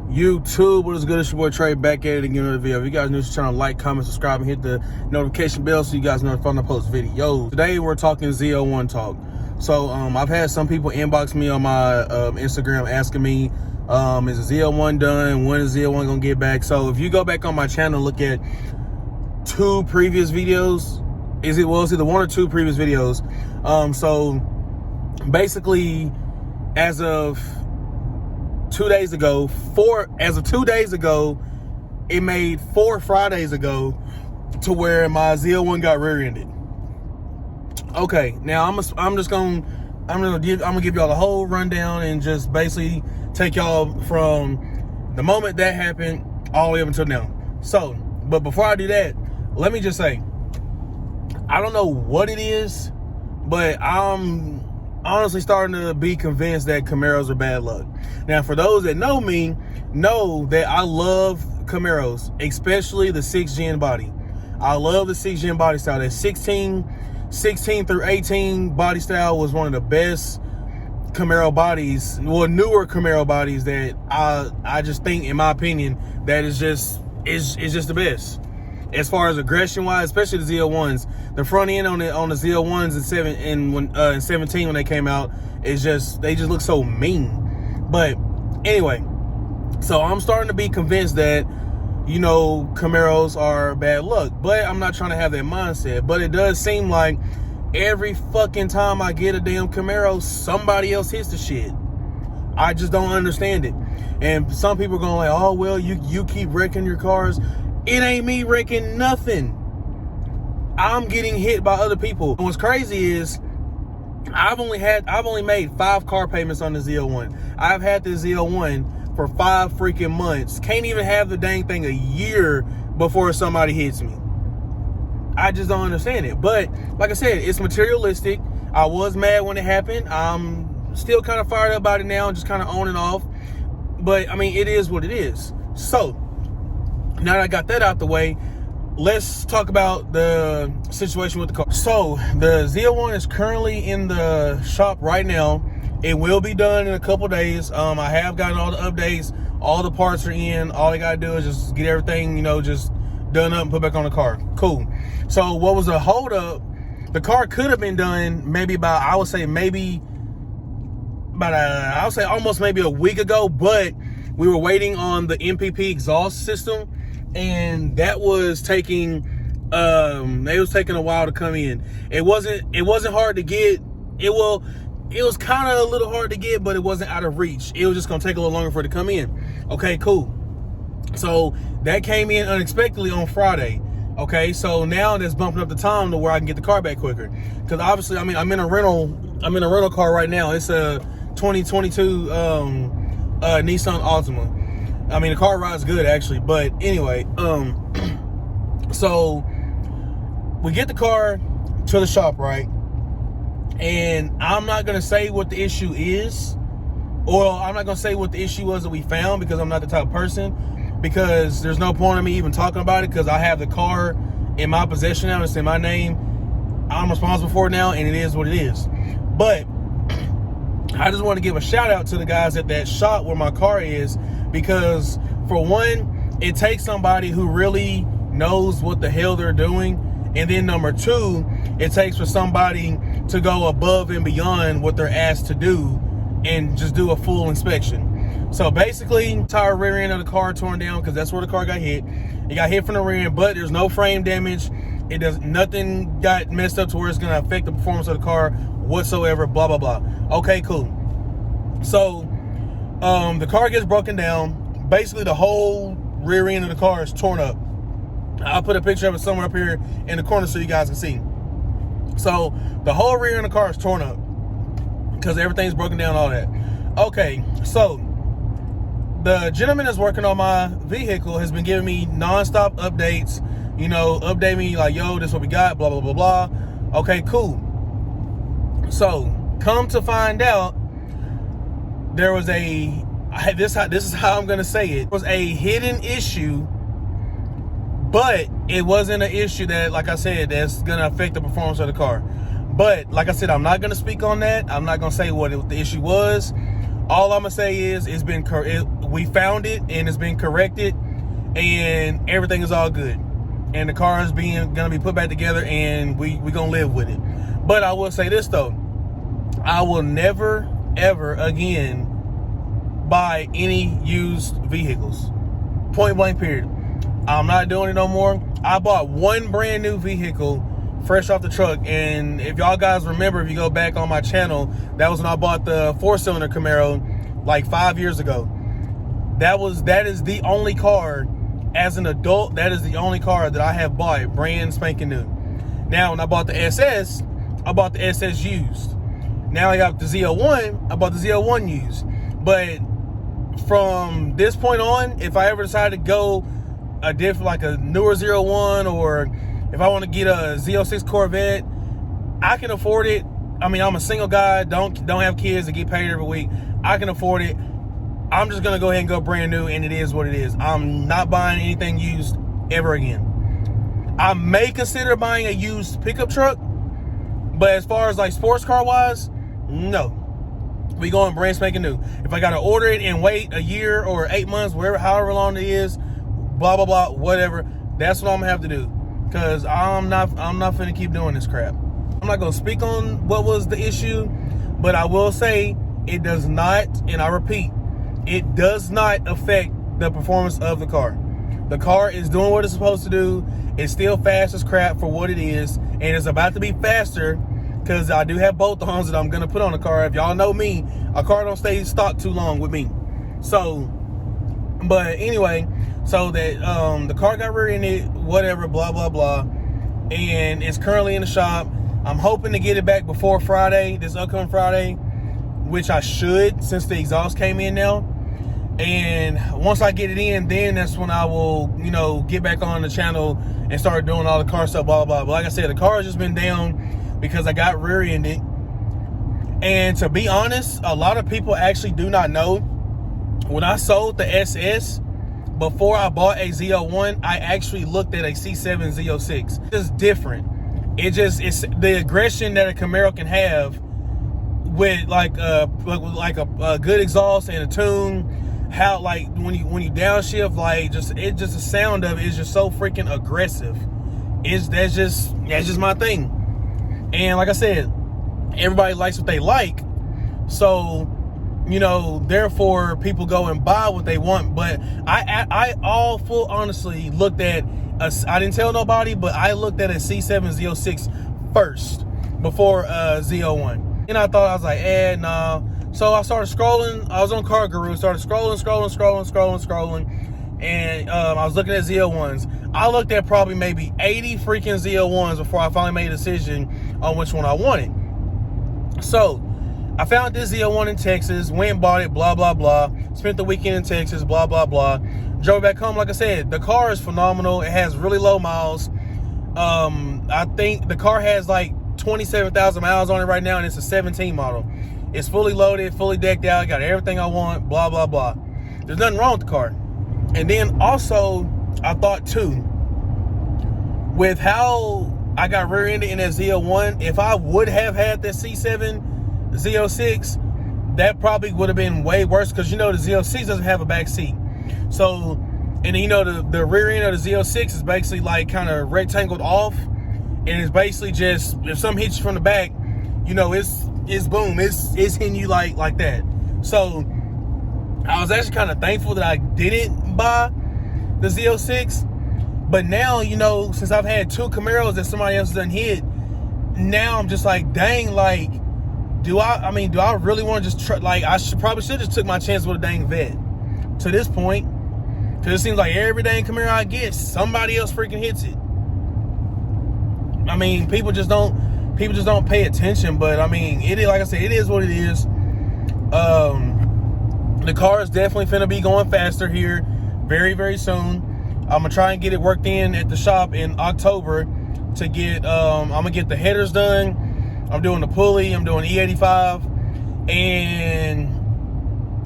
YouTube, what is good? It's your boy Trey back at it again with a video. If you guys new to the channel, like, comment, subscribe, and hit the notification bell so you guys know when I post videos. Today we're talking ZL1 talk. So I've had some people inbox me on my Instagram asking me, is the ZL1 done? When is ZL1 gonna get back? So if you go back on my channel, look at two previous videos. It's either one or two previous videos. So basically, as of 2 days ago, it made 4 Fridays ago to where my ZL1 got rear-ended. Okay, now I'm gonna give y'all the whole rundown and just basically take y'all from the moment that happened all the way up until now. So, but before I do that, let me just say, I don't know what it is, but I'm honestly starting to be convinced that Camaros are bad luck. Now, for those that know me, know that I love Camaros, especially the 6th gen body. I love the 6th gen body style. That 16 through 18 body style was one of the best Camaro bodies, well, newer Camaro bodies that I just think, in my opinion, that is just the best. As far as aggression wise, especially the ZL1s, the front end on the ZL1s in 17 when they came out, they just look so mean. But anyway, so I'm starting to be convinced that, you know, Camaros are bad luck, but I'm not trying to have that mindset. But it does seem like every fucking time I get a damn Camaro, somebody else hits the shit. I just don't understand it. And some people are going like, oh, well, you keep wrecking your cars. It ain't me wrecking nothing. I'm getting hit by other people. And what's crazy is I've only made 5 car payments on the ZL1. I've had the ZL1 for 5 freaking months. Can't even have the dang thing a year before somebody hits me. I just don't understand it. But like I said, it's materialistic. I was mad when it happened. I'm still kind of fired up about it now, just kind of on and off. But I mean, it is what it is. So now that I got that out the way, let's talk about the situation with the car. So the ZL1 is currently in the shop right now. It will be done in a couple days. I have gotten all the updates. All the parts are in. All I gotta do is just get everything, you know, just done up and put back on the car. Cool. So what was a hold up? The car could have been done maybe about, I would say almost maybe a week ago, but we were waiting on the MPP exhaust system, and that was taking a while to come in. It wasn't hard to get. It was kind of a little hard to get, but it wasn't out of reach. It was just gonna take a little longer for it to come in. Okay, cool. So that came in unexpectedly on Friday. Okay, so now that's bumping up the time to where I can get the car back quicker. Because obviously, I mean, I'm in a rental car right now. It's a 2022 Nissan Altima. I mean, the car rides good actually, but anyway, so we get the car to the shop, right? And I'm not gonna say what the issue is, or I'm not gonna say what the issue was that we found, because I'm not the type of person, because there's no point in me even talking about it, because I have the car in my possession now. It's in my name. I'm responsible for it now, and it is what it is. But I just want to give a shout out to the guys at that shop where my car is, because for one, it takes somebody who really knows what the hell they're doing. And then number 2, it takes for somebody to go above and beyond what they're asked to do and just do a full inspection. So basically, entire rear end of the car torn down, because that's where the car got hit. It got hit from the rear end, but there's no frame damage. Nothing got messed up to where it's going to affect the performance of the car whatsoever, blah, blah, blah. Okay, cool. So the car gets broken down. Basically, the whole rear end of the car is torn up. I'll put a picture of it somewhere up here in the corner so you guys can see. So the whole rear end of the car is torn up because everything's broken down, all that. Okay, so the gentleman that's working on my vehicle has been giving me nonstop updates, you know, update me like, yo, this is what we got, blah, blah, blah, blah. Okay, cool. So come to find out, there was this is how I'm going to say it. It was a hidden issue, but it wasn't an issue that, like I said, that's going to affect the performance of the car. But like I said, I'm not going to speak on that. I'm not going to say what the issue was. All I'm gonna say is we found it and it's been corrected, and everything is all good, and the car is gonna be put back together, and we gonna live with it. But I will say this though, I will never ever again buy any used vehicles. Point blank period. I'm not doing it no more. I bought one brand new vehicle fresh off the truck, and if y'all guys remember, if you go back on my channel, that was when I bought the 4-cylinder Camaro like 5 years ago. That is the only car as an adult, that is the only car that I have bought brand spanking new. Now when I bought the SS, I bought the SS used. Now I got the ZL1, I bought the ZL1 used. But from this point on, if I ever decide to go a different, like a newer ZL1, or if I want to get a ZL6 Corvette, I can afford it. I mean, I'm a single guy, don't have kids and get paid every week. I can afford it. I'm just gonna go ahead and go brand new, and it is what it is. I'm not buying anything used ever again. I may consider buying a used pickup truck, but as far as like sports car wise, no. We going brand spanking new. If I gotta order it and wait a year or 8 months, however long it is, blah blah blah, whatever, that's what I'm gonna have to do. Cause I'm not finna keep doing this crap. I'm not gonna speak on what was the issue, but I will say it does not, and I repeat, it does not affect the performance of the car. The car is doing what it's supposed to do. It's still fast as crap for what it is, and it's about to be faster because I do have bolt-ons that I'm gonna put on the car. If y'all know me, a car don't stay stock too long with me. So, but anyway, so that the car got rear-ended, whatever, blah blah blah, and it's currently in the shop. I'm hoping to get it back before Friday, this upcoming Friday, which I should, since the exhaust came in now. And once I get it in, then that's when I will, get back on the channel and start doing all the car stuff, blah blah blah. But like I said, the car has just been down because I got rear-ended. And to be honest, a lot of people actually do not know, when I sold the SS, before I bought a ZL1, I actually looked at a C7 Z06. It's different. It's the aggression that a Camaro can have with like a good exhaust and a tune. How, like, when you downshift, like, just the sound of it is just so freaking aggressive. That's just my thing. And like I said, everybody likes what they like, so therefore people go and buy what they want. But I all full honestly looked at I didn't tell nobody, but I looked at a C7 Z06 first before ZL1, and I was like, nah. So I started scrolling. I was on Car Guru, started scrolling, and I was looking at ZL1s. I looked at probably maybe 80 freaking ZL1s before I finally made a decision on which one I wanted. So I found this ZL1 in Texas, went and bought it, blah blah blah. Spent the weekend in Texas, blah blah blah. Drove back home. Like I said, the car is phenomenal. It has really low miles. I think the car has like 27,000 miles on it right now, and it's a 17 model. It's fully loaded, fully decked out, got everything I want, blah, blah, blah. There's nothing wrong with the car. And then also, I thought too, with how I got rear-ended in that ZL1, if I would have had that C7 Z06, that probably would have been way worse, because the Z06 doesn't have a back seat. So, and the rear end of the Z06 is basically like kind of rectangled off, and it's basically just, if something hits you from the back, it's boom, it's hitting you like that. So I was actually kind of thankful that I didn't buy the Z06. But now, since I've had 2 Camaros that somebody else done hit, now I'm just like, dang, like, do I really want to just try? Like, I probably should just took my chance with a dang vet to this point, because it seems like every dang Camaro I get, somebody else freaking hits it. I mean, people just don't pay attention. But I mean, it is, like I said, it is what it is. The car is definitely finna be going faster here very, very soon. I'm gonna try and get it worked in at the shop in October to get, I'm gonna get the headers done. I'm doing the pulley, I'm doing E85, and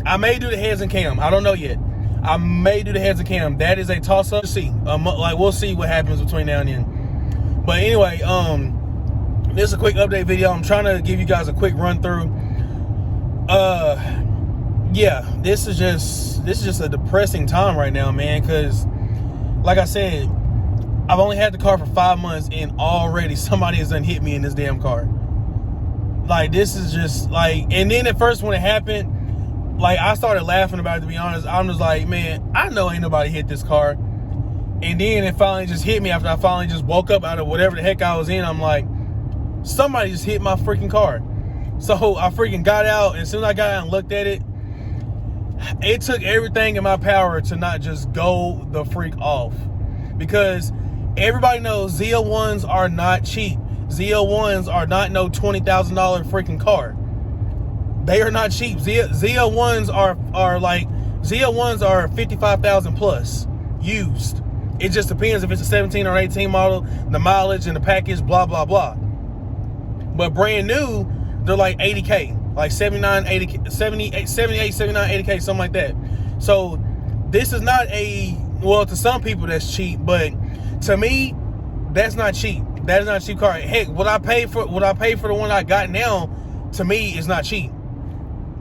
I may do the heads and cam. I don't know yet. I may do the heads and cam. That is a toss-up. We'll see. We'll see what happens between now and then. But anyway, this is a quick update video. I'm trying to give you guys a quick run through. yeah, this is just a depressing time right now, man, because like I said, I've only had the car for 5 months and already somebody has done hit me in this damn car. Like, this is just like, and then at first when it happened, like, I started laughing about it, to be honest. I'm just like, man, I know ain't nobody hit this car. And then it finally just hit me after I finally just woke up out of whatever the heck I was in. I'm like, somebody just hit my freaking car. So I freaking got out, and as soon as I got out and looked at it, it took everything in my power to not just go the freak off. Because everybody knows ZL1s are not cheap. ZL1s are not no $20,000 freaking car. They are not cheap. ZL1s are 55,000 plus used. It just depends if it's a 17 or 18 model, the mileage and the package, blah, blah, blah. But brand new, they're like 80K, like 79, 80, 78, 79, 80K, something like that. So this is not well, to some people that's cheap, but to me, that's not cheap. That is not a cheap car. Heck, what I paid for the one I got now, to me, is not cheap.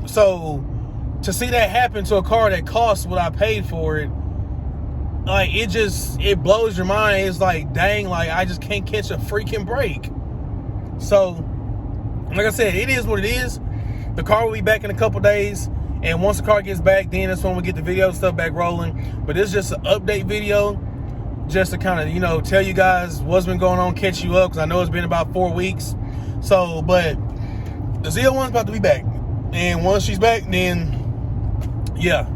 So to see that happen to a car that costs what I paid for it, like, it blows your mind. It's like, dang, like, I just can't catch a freaking break. So, like I said, it is what it is. The car will be back in a couple days, and once the car gets back, then that's when we get the video stuff back rolling. But it's just an update video, just to kind of, tell you guys what's been going on, catch you up, because I know it's been about 4 weeks. So, but the ZL1's about to be back, and once she's back, then yeah,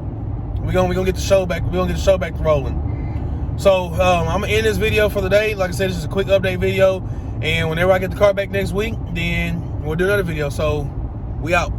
we're gonna get the show back. We're gonna get the show back rolling. So I'm gonna end this video for the day. Like I said, this is a quick update video, and whenever I get the car back next week, then we'll do another video. So we out.